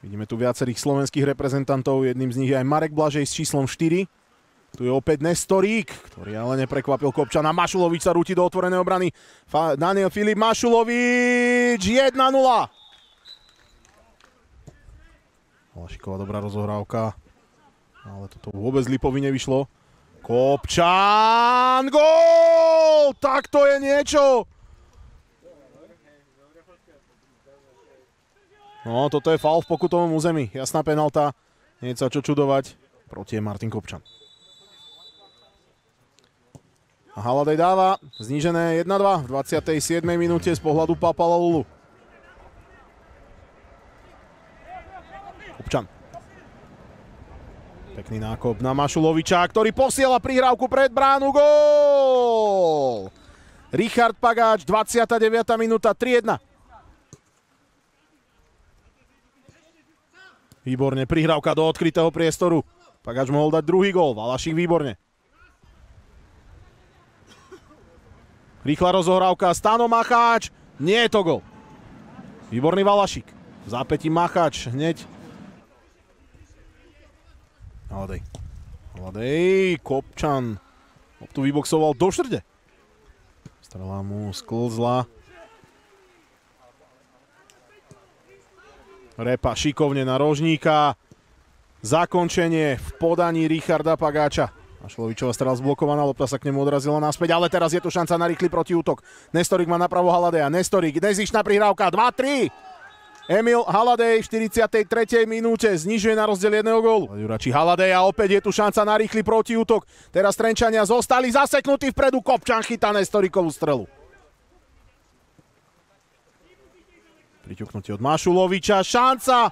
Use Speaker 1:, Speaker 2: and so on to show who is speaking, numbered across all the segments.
Speaker 1: Vidíme tu viacerých slovenských reprezentantov, jedným z nich je aj Marek Blažej s číslom 4. Tu je opäť Nestorík, ktorý ale neprekvapil Kopčana. Mašulovič sa rúti do otvorenej obrany. Daniel Filip Mašulovič, 1-0. Valašiková dobrá rozohrávka, ale toto vôbec Lipovi nevyšlo. Kopčan, gól! Tak to je niečo! No, toto je faul v pokutovom území. Jasná penálta, nie je sa čo čudovať. Proti je Martin Kopčan. A Haladej dáva znížené 1-2 v 27. minúte z pohľadu Papalolu. Kopčan. Pekný nákop na Mašuloviča, ktorý posiela prihrávku pred bránu. Gól! Richard Pagáč, 29. minúta, 3-1. Výborne, prihrávka do odkrytého priestoru. Pagáč mohol dať druhý gól, Valašík výborne. Rýchla rozohrávka, Stano Macháč, nie je to gól. Výborný Valašík, v zápätí Macháč, hneď. Haladej, Kopčan. Tu vyboxoval do štvrte. Strela mu sklzla. Repa šikovne na Rožníka. Zakončenie v podaní Richarda Pagáča. Mašulovičová strela zblokovaná, lopta sa k nemu odrazila naspäť, ale teraz je tu šanca na rýchly protiútok. Nestorík má napravo Haladeja. Nestorík, nezištná prihrávka, 2-3. Emil Haladej v 43. minúte znižuje na rozdiel 1 gólu. Jurači Haladej a opäť je tu šanca na rýchly protiútok. Teraz Trenčania zostali zaseknutí vpredu. Kopčan chytá Nestoríkovú strelu. Priťuknutie od Mašuloviča, šanca.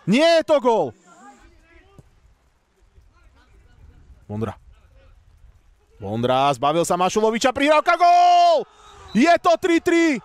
Speaker 1: Nie je to gól. Vondra, zbavil sa Mašuloviča, prihrávka, gól! Je to 3-3.